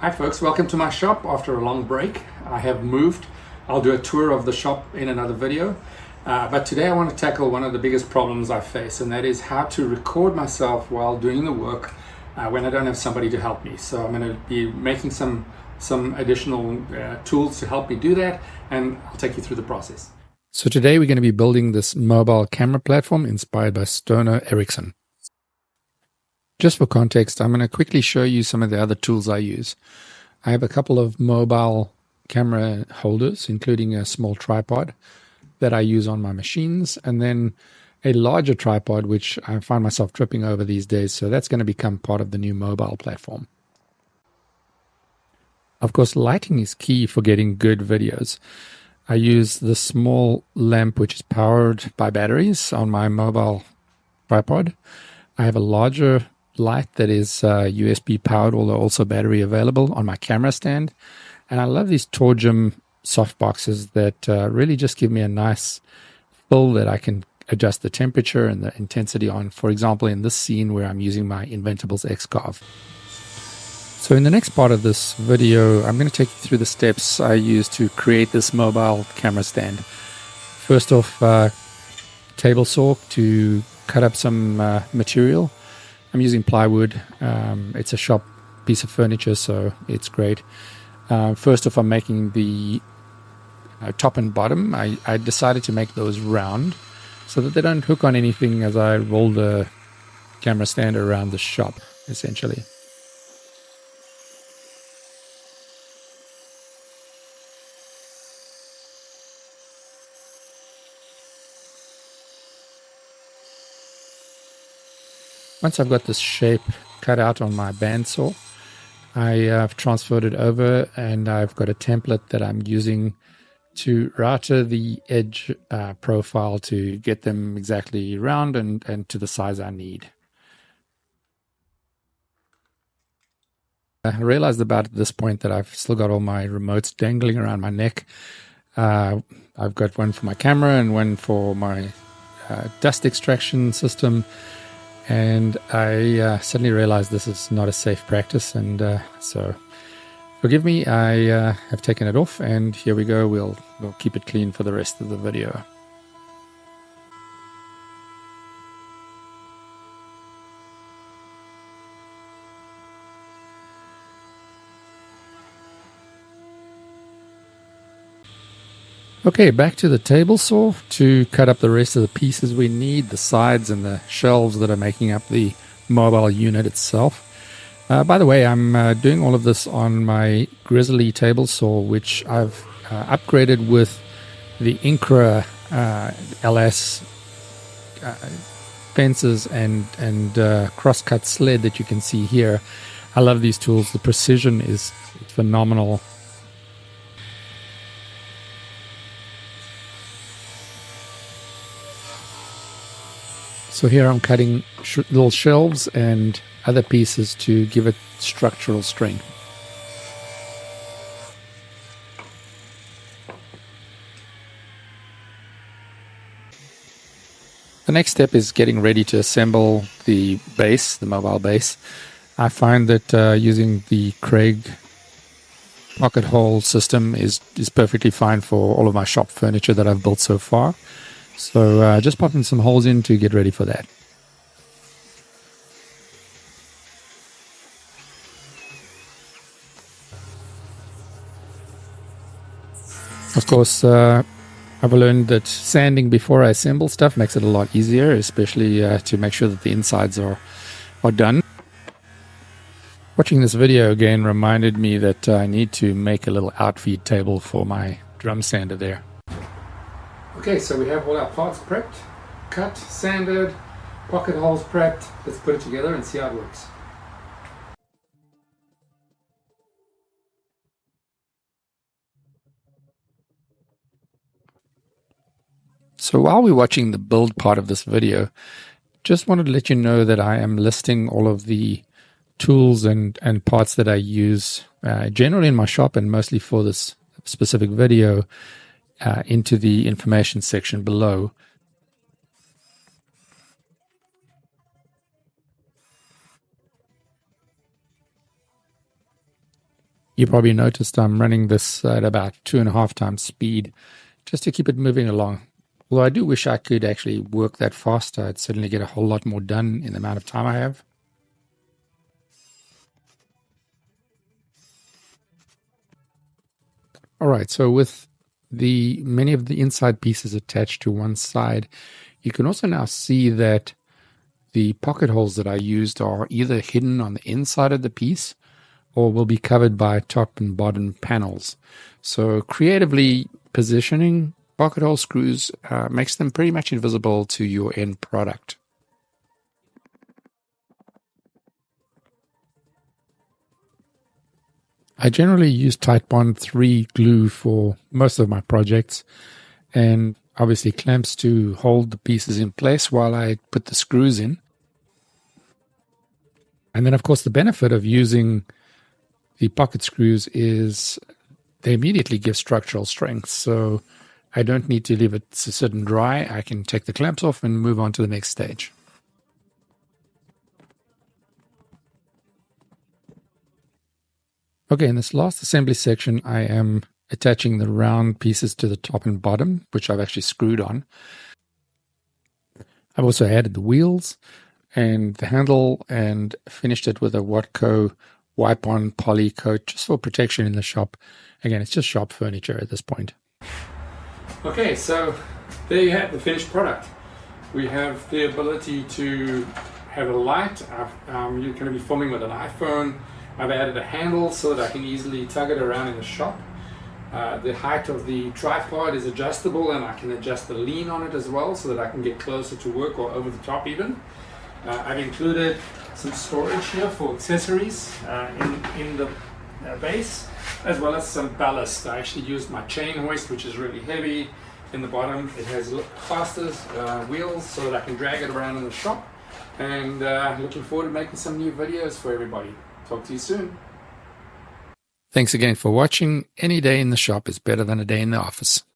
Hi folks, welcome to my shop after a long break. I have moved. I'll do a tour of the shop in another video. But today I want to tackle one of the biggest problems I face, and that is how to record myself while doing the work when I don't have somebody to help me. So I'm going to be making some additional tools to help me do that, and I'll take you through the process. So today we're going to be building this mobile camera platform inspired by Stoner Ericsson. Just for context, I'm going to quickly show you some of the other tools I use. I have a couple of mobile camera holders, including a small tripod that I use on my machines, and then a larger tripod, which I find myself tripping over these days. So that's going to become part of the new mobile platform. Of course, lighting is key for getting good videos. I use the small lamp, which is powered by batteries on my mobile tripod. I have a larger light that is USB powered, although also battery available, on my camera stand. And I love these Torgem soft boxes that really just give me a nice fill that I can adjust the temperature and the intensity on. For example, in this scene where I'm using my Inventables X-Carve. So in the next part of this video, I'm going to take you through the steps I use to create this mobile camera stand. First off, table saw to cut up some material. I'm using plywood. It's a shop piece of furniture, so it's great. First off, I'm making the top and bottom. I decided to make those round so that they don't hook on anything as I roll the camera stand around the shop, essentially. Once I've got this shape cut out on my bandsaw, I have transferred it over, and I've got a template that I'm using to router the edge profile to get them exactly round and to the size I need. I realized about at this point that I've still got all my remotes dangling around my neck. I've got one for my camera and one for my dust extraction system. And I suddenly realized this is not a safe practice, and so forgive me. I have taken it off, and here we go. We'll keep it clean for the rest of the video. Okay, back to the table saw to cut up the rest of the pieces we need, the sides and the shelves that are making up the mobile unit itself. By the way, I'm doing all of this on my Grizzly table saw, which I've upgraded with the Incra LS fences and crosscut sled that you can see here. I love these tools. The precision is phenomenal. So here I'm cutting little shelves and other pieces to give it structural strength. The next step is getting ready to assemble the base, the mobile base. I find that using the Craig pocket hole system is perfectly fine for all of my shop furniture that I've built so far. So just popping some holes in to get ready for that. Of course, I've learned that sanding before I assemble stuff makes it a lot easier, especially to make sure that the insides are done. Watching this video again reminded me that I need to make a little outfeed table for my drum sander there. Okay, so we have all our parts prepped, cut, sanded, pocket holes prepped. Let's put it together and see how it works. So while we're watching the build part of this video, just wanted to let you know that I am listing all of the tools and parts that I use generally in my shop and mostly for this specific video into the information section below. You probably noticed I'm running this at about 2.5 times speed just to keep it moving along. Although I do wish I could actually work that faster. I'd certainly get a whole lot more done in the amount of time I have. All right, so with the many of the inside pieces attached to one side, you can also now see that the pocket holes that I used are either hidden on the inside of the piece or will be covered by top and bottom panels. So creatively positioning pocket hole screws makes them pretty much invisible to your end product. I generally use Titebond 3 glue for most of my projects, and obviously clamps to hold the pieces in place while I put the screws in. And then, of course, the benefit of using the pocket screws is they immediately give structural strength. So I don't need to leave it to sit and dry. I can take the clamps off and move on to the next stage. Okay, in this last assembly section, I am attaching the round pieces to the top and bottom, which I've actually screwed on. I've also added the wheels and the handle and finished it with a Watco wipe-on poly coat just for protection in the shop. Again, it's just shop furniture at this point. Okay, so there you have the finished product. We have the ability to have a light. You're going to be filming with an iPhone. I've added a handle so that I can easily tug it around in the shop. The height of the tripod is adjustable, and I can adjust the lean on it as well so that I can get closer to work or over the top even. I've included some storage here for accessories in the base, as well as some ballast. I actually used my chain hoist, which is really heavy. In the bottom it has faster wheels so that I can drag it around in the shop, and looking forward to making some new videos for everybody. Talk to you soon. Thanks again for watching. Any day in the shop is better than a day in the office.